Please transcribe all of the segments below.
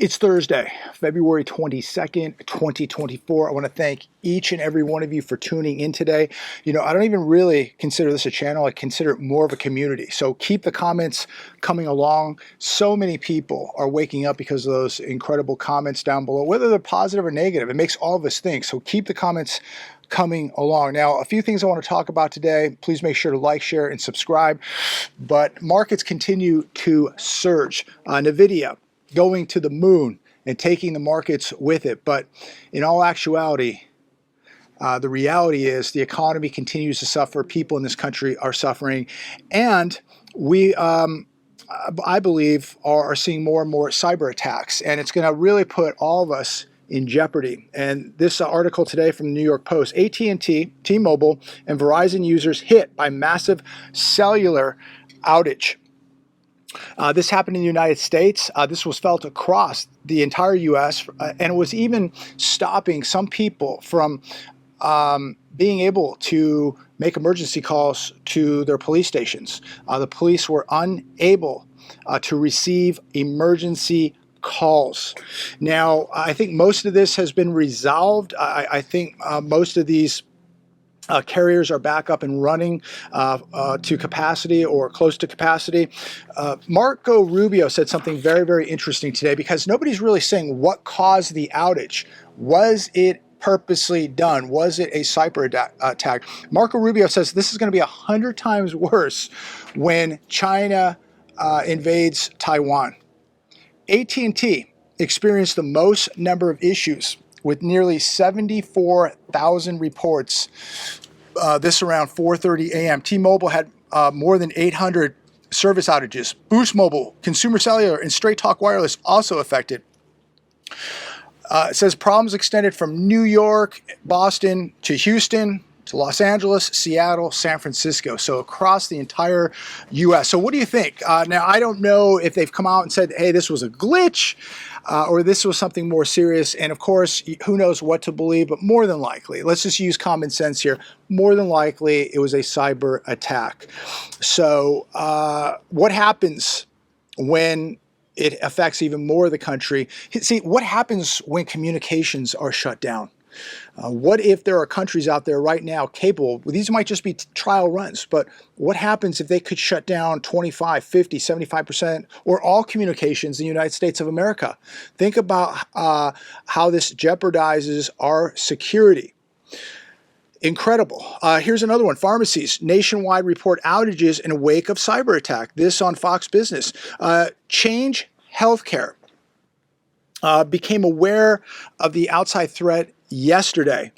It's Thursday, February 22nd, 2024. I want to thank each and every one of you for tuning in today. You know, I don't even really consider this a channel. I consider it more of a community. So keep the comments coming along. So many people are waking up because of those incredible comments down below, whether they're positive or negative. It makes all of us think. So keep the comments coming along. Now, a few things I want to talk about today. Please make sure to like, share, and subscribe. But markets continue to surge. NVIDIA going to the moon and taking the markets with it. But in all actuality, the reality is the economy continues to suffer. People in this country are suffering. And we, I believe, are seeing more and more cyber attacks. And it's going to really put all of us in jeopardy. And this article today from the New York Post, AT&T, T-Mobile, and Verizon users hit by massive cellular outage. This happened in the United States. This was felt across the entire U.S., and it was even stopping some people from being able to make emergency calls to their police stations. The police were unable to receive emergency calls. Now, I think most of this has been resolved. I think most of these carriers are back up and running to capacity or close to capacity. Marco Rubio said something very, very interesting today because nobody's really saying what caused the outage. Was it purposely done? Was it a cyber attack? Marco Rubio says this is going to be 100 times worse when China invades Taiwan. AT&T experienced the most number of issues with nearly 74,000 reports. This around 4:30 a.m. T-Mobile had more than 800 service outages. Boost Mobile, Consumer Cellular, and Straight Talk Wireless also affected. It says problems extended from New York, Boston, to Houston, to Los Angeles, Seattle, San Francisco. So across the entire U.S. So what do you think? Now, I don't know if they've come out and said, hey, this was a glitch or this was something more serious. And of course, who knows what to believe, but more than likely, let's just use common sense here. More than likely, it was a cyber attack. So what happens when it affects even more of the country? See, what happens when communications are shut down? What if there are countries out there right now capable, these might just be trial runs, but what happens if they could shut down 25, 50, 75% or all communications in the United States of America? Think about how this jeopardizes our security. Incredible. Here's another one. Pharmacies nationwide report outages in wake of cyber attack. This on Fox Business. Change Healthcare became aware of the outside threat yesterday.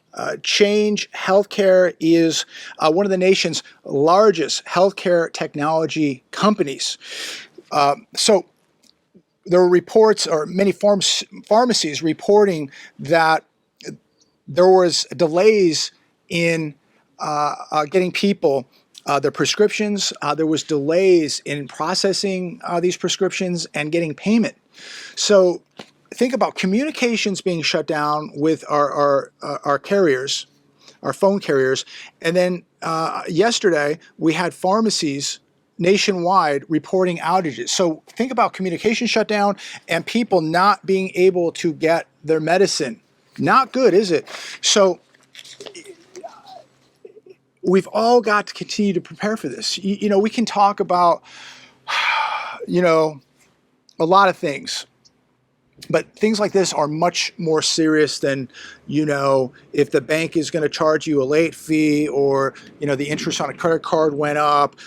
Change Healthcare is one of the nation's largest healthcare technology companies. So there were reports, or many pharmacies reporting that there was delays in getting people their prescriptions. There was delays in processing these prescriptions and getting payment. So think about communications being shut down with our carriers, our phone carriers. And then yesterday we had pharmacies nationwide reporting outages. So think about communication shutdown and people not being able to get their medicine. Not good, is it? So we've all got to continue to prepare for this. You know, we can talk about, you know, a lot of things. But things like this are much more serious than, you know, if the bank is going to charge you a late fee or, you know, the interest on a credit card went up.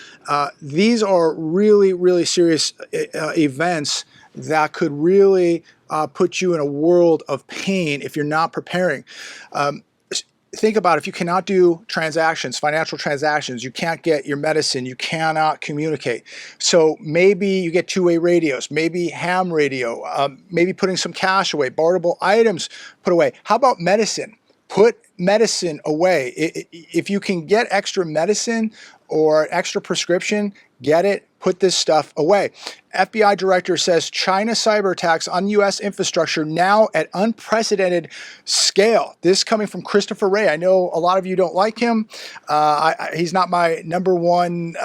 These are really, really serious events that could really put you in a world of pain if you're not preparing. Think about if you cannot do transactions, financial transactions, you can't get your medicine, you cannot communicate. So maybe you get two-way radios, maybe ham radio, maybe putting some cash away, borrowable items put away. How about medicine? Put medicine away. If you can get extra medicine or extra prescription, get it, put this stuff away. FBI director says China cyber attacks on U.S. infrastructure now at unprecedented scale. This coming from Christopher Wray. I know a lot of you don't like him. He's not my number one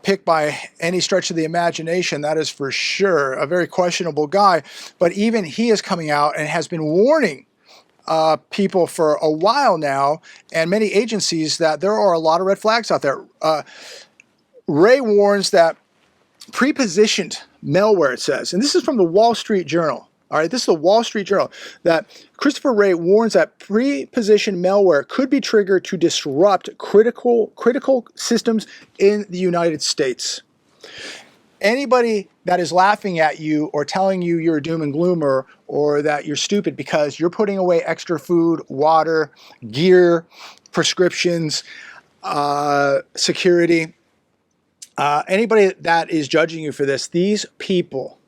pick by any stretch of the imagination. That is for sure. A very questionable guy. But even he is coming out and has been warning people for a while now, and many agencies, that there are a lot of red flags out there. Ray warns that prepositioned malware, it says, and this is from the Wall Street Journal. All right, this is the Wall Street Journal, that Christopher Wray warns that prepositioned malware could be triggered to disrupt critical systems in the United States. Anybody that is laughing at you or telling you you're a doom and gloomer or that you're stupid because you're putting away extra food, water, gear, prescriptions, security, anybody that is judging you for this, these people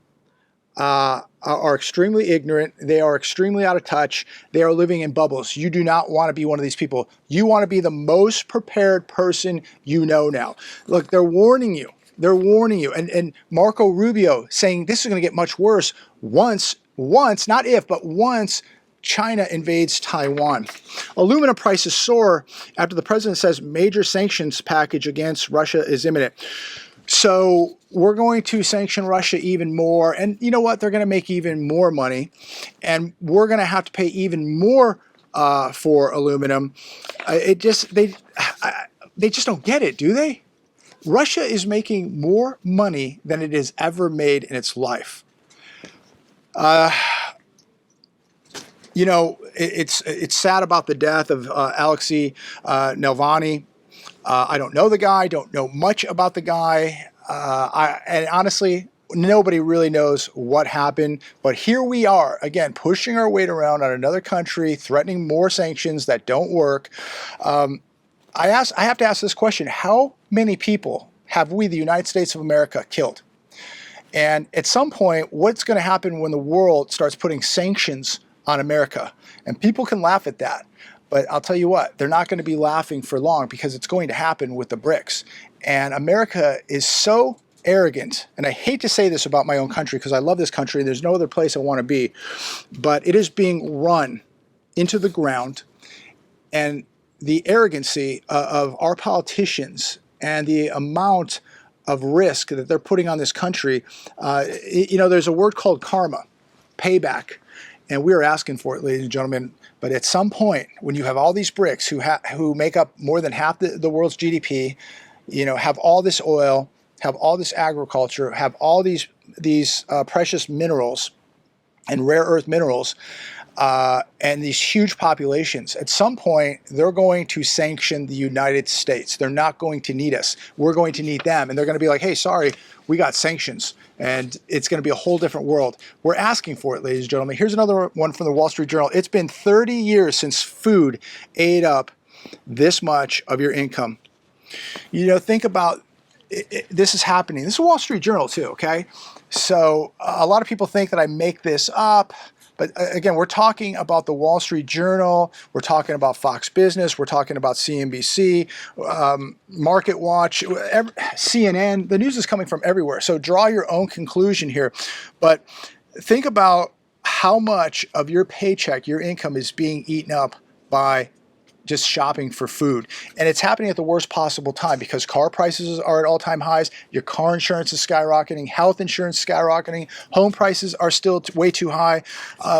are extremely ignorant. They are extremely out of touch. They are living in bubbles. You do not want to be one of these people. You want to be the most prepared person you know now. Look, they're warning you. They're warning you. And Marco Rubio saying this is going to get much worse once, not if, but once China invades Taiwan. Aluminum prices soar after the president says major sanctions package against Russia is imminent. So we're going to sanction Russia even more. And you know what? They're going to make even more money. And we're going to have to pay even more for aluminum. They just don't get it, do they? Russia is making more money than it has ever made in its life. You know, it's sad about the death of Alexei Navalny. I don't know the guy, don't know much about the guy. And honestly, nobody really knows what happened. But here we are, again, pushing our weight around on another country, threatening more sanctions that don't work. I have to ask this question: how many people have we, the United States of America, killed? And at some point, what's going to happen when the world starts putting sanctions on America? And people can laugh at that, but I'll tell you what, they're not going to be laughing for long, because it's going to happen with the BRICS. And America is so arrogant, and I hate to say this about my own country because I love this country, there's no other place I want to be, but it is being run into the ground. And the arrogancy of our politicians and the amount of risk that they're putting on this country, you know, there's a word called karma, payback, and we are asking for it, ladies and gentlemen. But at some point, when you have all these BRICS who make up more than half the world's GDP, you know, have all this oil, have all this agriculture, have all these precious minerals and rare earth minerals, and these huge populations, at some point, they're going to sanction the United States. They're not going to need us. We're going to need them. And they're going to be like, hey, sorry, we got sanctions. And it's going to be a whole different world. We're asking for it, ladies and gentlemen. Here's another one from the Wall Street Journal. It's been 30 years since food ate up this much of your income. You know, think about this is happening. This is Wall Street Journal too, okay? So a lot of people think that I make this up. But again, we're talking about the Wall Street Journal, we're talking about Fox Business, we're talking about CNBC, Market Watch, CNN. The news is coming from everywhere. So draw your own conclusion here. But think about how much of your paycheck, your income, is being eaten up by just shopping for food. And it's happening at the worst possible time because car prices are at all-time highs, your car insurance is skyrocketing, health insurance is skyrocketing, home prices are still way too high.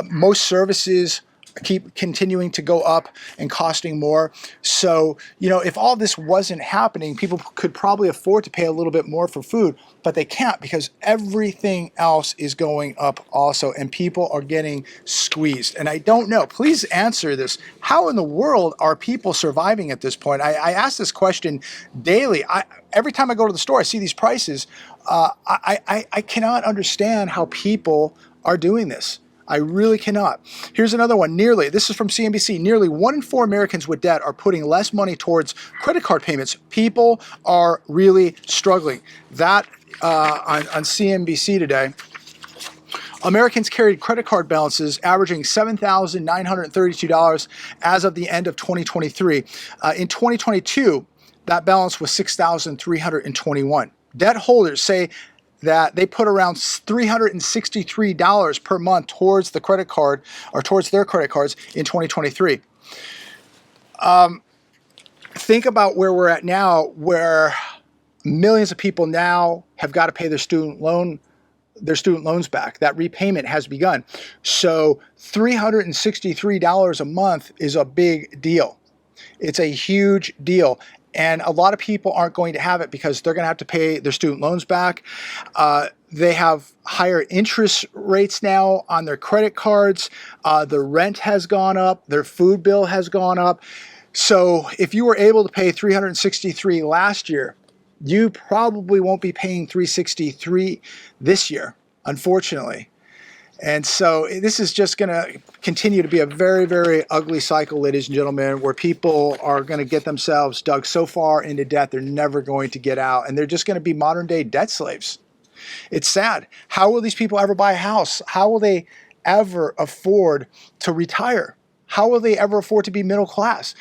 Most services keep continuing to go up and costing more. So, you know, if all this wasn't happening, people could probably afford to pay a little bit more for food, but they can't because everything else is going up also, and people are getting squeezed. And I don't know, please answer this. How in the world are people surviving at this point? I ask this question daily. Every time I go to the store, I see these prices. I cannot understand how people are doing this. I really cannot. Here's another one. This is from CNBC, nearly 1 in 4 Americans with debt are putting less money towards credit card payments. People are really struggling. That on CNBC today. Americans carried credit card balances averaging $7,932 as of the end of 2023. In 2022, that balance was $6,321. Debt holders say that they put around $363 per month towards the credit card or towards their credit cards in 2023. Think about where we're at now, where millions of people now have got to pay their student loans back. That repayment has begun. So $363 a month is a big deal. It's a huge deal. And a lot of people aren't going to have it because they're going to have to pay their student loans back. They have higher interest rates now on their credit cards. The rent has gone up. Their food bill has gone up. So if you were able to pay $363 last year, you probably won't be paying $363 this year, unfortunately. And so this is just going to continue to be a very, very ugly cycle, ladies and gentlemen, where people are going to get themselves dug so far into debt they're never going to get out. And they're just going to be modern day debt slaves. It's sad. How will these people ever buy a house? How will they ever afford to retire? How will they ever afford to be middle class?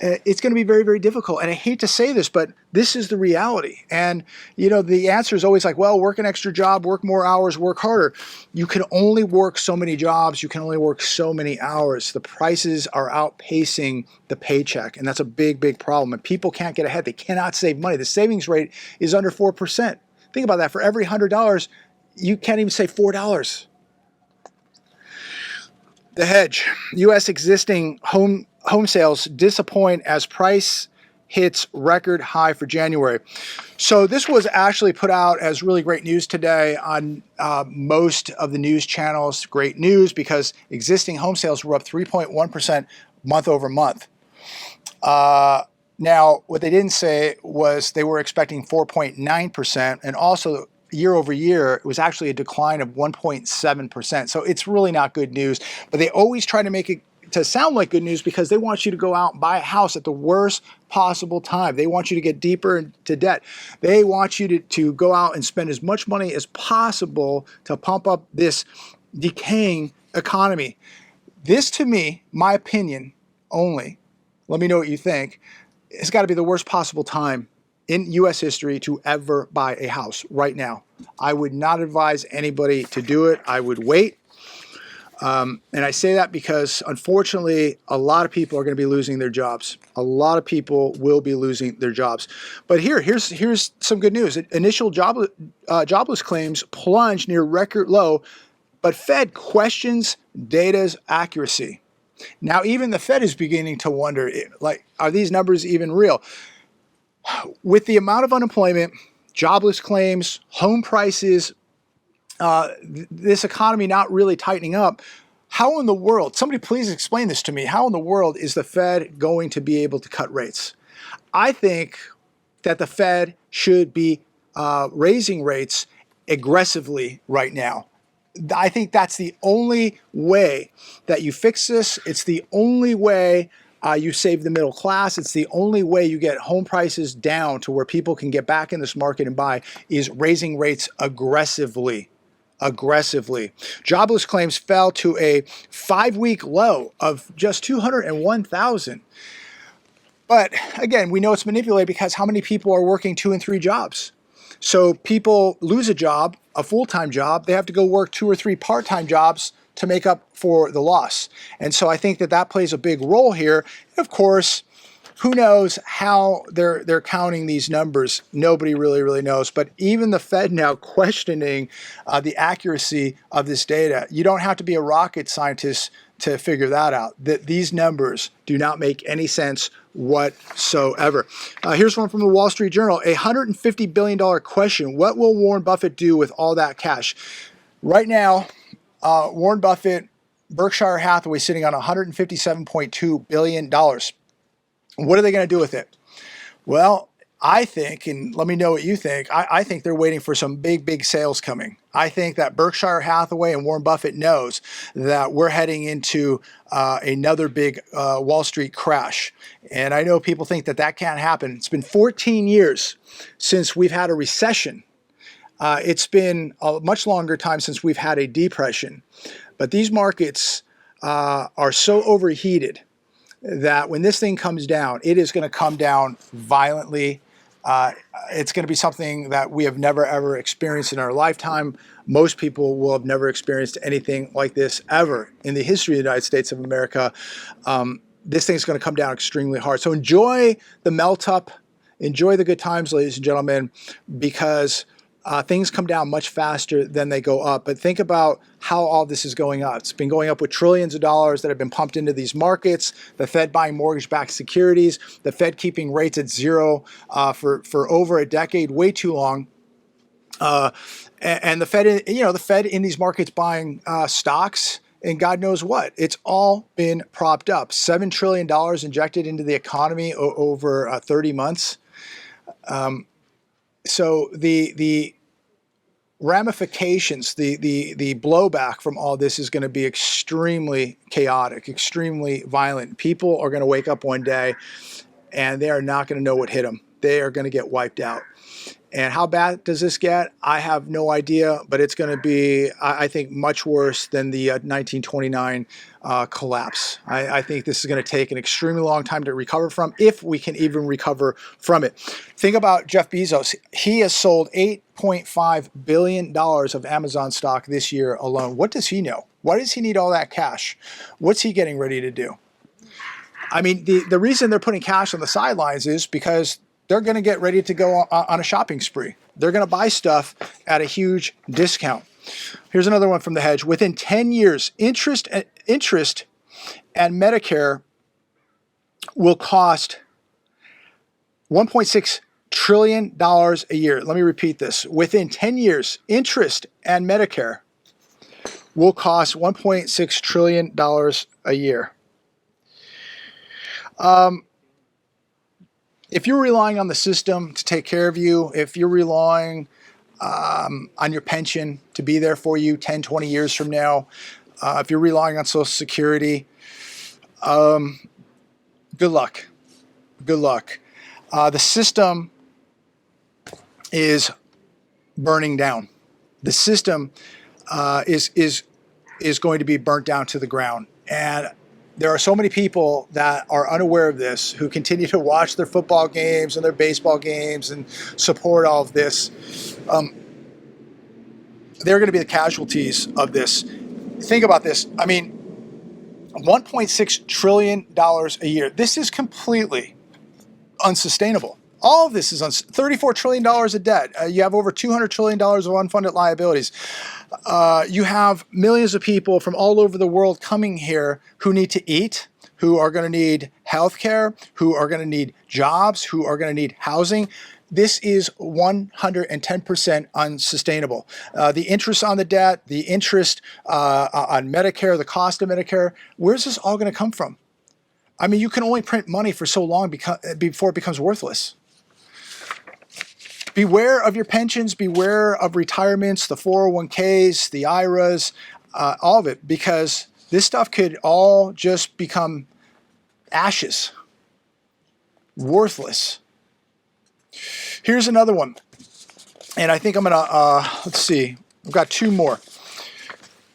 It's going to be very, very difficult. And I hate to say this, but this is the reality. And, you know, the answer is always like, well, work an extra job, work more hours, work harder. You can only work so many jobs. You can only work so many hours. The prices are outpacing the paycheck. And that's a big, big problem. And people can't get ahead. They cannot save money. The savings rate is under 4%. Think about that. For every $100, you can't even save $4. The hedge. U.S. existing home sales disappoint as price hits record high for January. So this was actually put out as really great news today on most of the news channels. Great news because existing home sales were up 3.1% month over month. Now, what they didn't say was they were expecting 4.9%, and also year over year, it was actually a decline of 1.7%. So it's really not good news, but they always try to make it to sound like good news because they want you to go out and buy a house at the worst possible time. They want you to get deeper into debt. They want you to go out and spend as much money as possible to pump up this decaying economy. This, to me, my opinion only, let me know what you think, it's got to be the worst possible time in U.S. history to ever buy a house right now. I would not advise anybody to do it. I would wait. And I say that because, unfortunately, a lot of people are going to be losing their jobs. A lot of people will be losing their jobs. But here's some good news. Initial jobless claims plunged near record low, but Fed questions data's accuracy. Now, even the Fed is beginning to wonder, like, are these numbers even real? With the amount of unemployment, jobless claims, home prices, this economy not really tightening up, how in the world, somebody please explain this to me, how in the world is the Fed going to be able to cut rates? I think that the Fed should be raising rates aggressively right now. I think that's the only way that you fix this. It's the only way you save the middle class. It's the only way you get home prices down to where people can get back in this market and buy is raising rates aggressively. Jobless claims fell to a 5-week low of just 201,000. But again, we know it's manipulated because how many people are working 2 and 3 jobs? So people lose a job, a full-time job, they have to go work 2 or 3 part-time jobs to make up for the loss. And so I think that that plays a big role here. And of course, who knows how they're counting these numbers? Nobody really knows. But even the Fed now questioning the accuracy of this data. You don't have to be a rocket scientist to figure that out, that these numbers do not make any sense whatsoever. Here's one from the Wall Street Journal, a $150 billion question. What will Warren Buffett do with all that cash? Right now, Warren Buffett, Berkshire Hathaway sitting on $157.2 billion. What are they going to do with it? Well, I think, and let me know what you think, I think they're waiting for some big sales coming. I think that Berkshire Hathaway and Warren Buffett knows that we're heading into another big Wall Street crash. And I know people think that that can't happen. It's been 14 years since we've had a recession. It's been a much longer time since we've had a depression. But these markets are so overheated that when this thing comes down, it is going to come down violently. It's going to be something that we have never ever experienced in our lifetime. Most people will have never experienced anything like this ever in the history of the United States of America. This thing's going to come down extremely hard. So enjoy the melt up, enjoy the good times, ladies and gentlemen, because things come down much faster than they go up. But think about how all this is going up. It's been going up with trillions of dollars that have been pumped into these markets, the Fed buying mortgage-backed securities, the Fed keeping rates at zero for over a decade, way too long. And the Fed, the Fed in these markets buying stocks and God knows what. It's all been propped up. $7 trillion injected into the economy over 30 months. So the ramifications, the blowback from all this is going to be extremely chaotic, extremely violent. People are going to wake up one day and they are not going to know what hit them. They are going to get wiped out. And how bad does this get? I have no idea, but it's going to be, I think, much worse than the 1929 collapse. I think this is going to take an extremely long time to recover from, if we can even recover from it. Think about Jeff Bezos. He has sold $8.5 billion of Amazon stock this year alone. What does he know? Why does he need all that cash? What's he getting ready to do? I mean, the reason they're putting cash on the sidelines is because they're going to get ready to go on a shopping spree. They're going to buy stuff at a huge discount. Here's another one from the hedge. Within 10 years, interest and Medicare will cost $1.6 trillion a year. Let me repeat this. Within 10 years, interest and Medicare will cost $1.6 trillion a year. If you're relying on the system to take care of you, if you're relying on your pension to be there for you 10, 20 years from now, if you're relying on Social Security, good luck. Good luck. The system is burning down. The system is going to be burnt down to the ground. And there are so many people that are unaware of this, who continue to watch their football games and their baseball games and support all of this. They're going to be the casualties of this. Think about this. I mean, $1.6 trillion a year. This is completely unsustainable. All of this is $34 trillion of debt. You have over $200 trillion of unfunded liabilities. You have millions of people from all over the world coming here who need to eat, who are going to need health care, who are going to need jobs, who are going to need housing. This is 110% unsustainable. The interest on the debt, the interest on Medicare, the cost of Medicare, where's this all going to come from? I mean, you can only print money for so long before it becomes worthless. Beware of your pensions, beware of retirements, the 401ks, the IRAs, all of it, because this stuff could all just become ashes, worthless. Here's another one, and I think I'm gonna, let's see, I've got two more.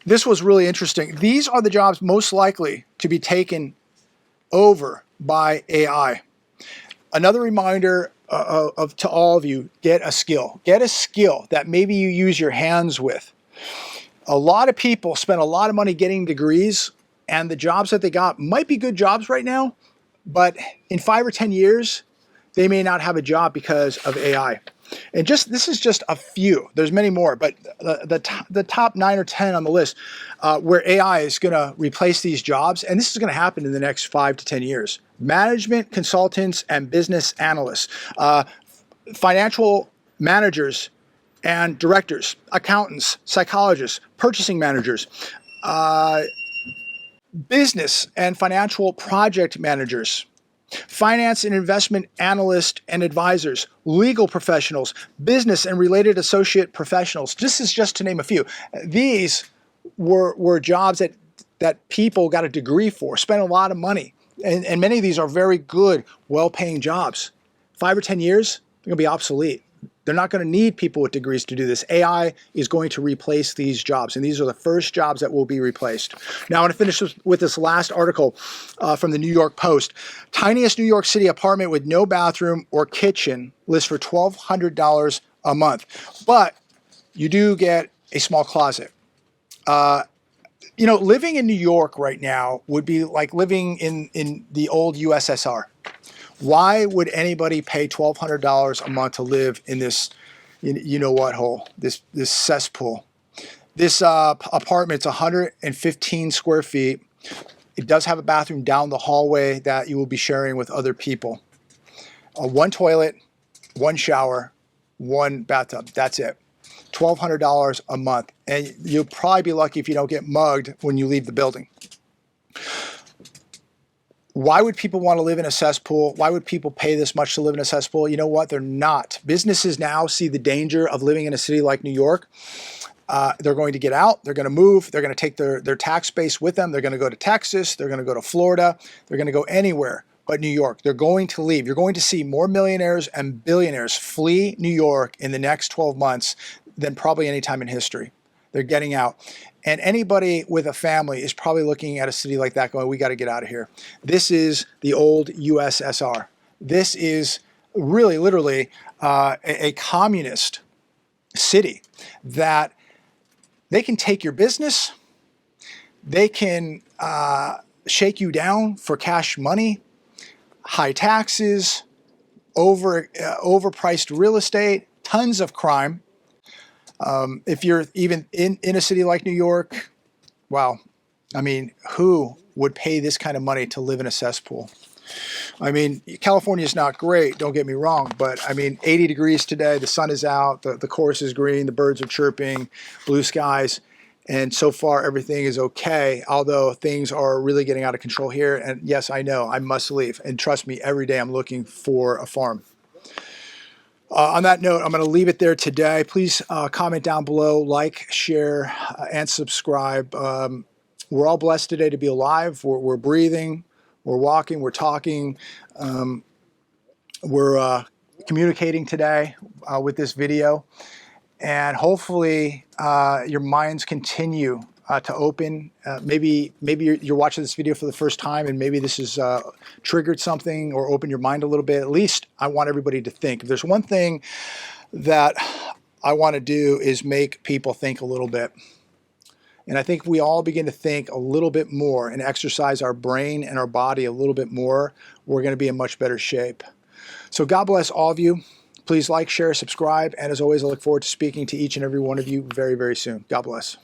This was really interesting. These are the jobs most likely to be taken over by AI. Another reminder to all of you, get a skill. Get a skill that maybe you use your hands with. A lot of people spend a lot of money getting degrees, and the jobs that they got might be good jobs right now, but in 5 or 10 years, they may not have a job because of AI. And this is just a few. There's many more, but the top 9 or 10 on the list where AI is going to replace these jobs, and this is going to happen in the next 5 to 10 years. Management consultants and business analysts, financial managers and directors, accountants, psychologists, purchasing managers, business and financial project managers, finance and investment analysts and advisors, legal professionals, business and related associate professionals. This is just to name a few. These were jobs that people got a degree for, spent a lot of money. And many of these are very good, well-paying jobs. 5 or 10 years, they're going to be obsolete. They're not going to need people with degrees to do this. AI is going to replace these jobs, and these are the first jobs that will be replaced. Now, I want to finish with this last article from the New York Post. Tiniest New York City apartment with no bathroom or kitchen lists for $1,200 a month, but you do get a small closet. You know, living in New York right now would be like living in the old USSR. Why would anybody pay $1,200 a month to live in this, you know what hole, this cesspool? This apartment's 115 square feet. It does have a bathroom down the hallway that you will be sharing with other people. One toilet, one shower, one bathtub. That's it. $1,200 a month. And you'll probably be lucky if you don't get mugged when you leave the building. Why would people want to live in a cesspool? Why would people pay this much to live in a cesspool? You know what? They're not. Businesses now see the danger of living in a city like New York. They're going to get out. They're going to move. They're going to take their tax base with them. They're going to go to Texas. They're going to go to Florida. They're going to go anywhere but New York. They're going to leave. You're going to see more millionaires and billionaires flee New York in the next 12 months than probably any time in history. They're getting out. And anybody with a family is probably looking at a city like that going, we got to get out of here. This is the old USSR. This is really, literally a communist city that they can take your business. They can shake you down for cash money, high taxes, overpriced real estate, tons of crime. If you're even in a city like New York, wow. I mean, who would pay this kind of money to live in a cesspool? I mean, California is not great, don't get me wrong, but I mean, 80 degrees today, the sun is out, the course is green, the birds are chirping, blue skies, and so far everything is okay, although things are really getting out of control here. And yes, I know, I must leave. And trust me, every day I'm looking for a farm. On that note, I'm going to leave it there today. Please comment down below, like, share, and subscribe. We're all blessed today to be alive. We're breathing, we're walking, we're talking, we're communicating today with this video. And hopefully your minds continue to open. Maybe you're watching this video for the first time and maybe this has triggered something or opened your mind a little bit. At least I want everybody to think. If there's one thing that I want to do is make people think a little bit. And I think we all begin to think a little bit more and exercise our brain and our body a little bit more, we're going to be in much better shape. So God bless all of you. Please like, share, subscribe. And as always, I look forward to speaking to each and every one of you very, very soon. God bless.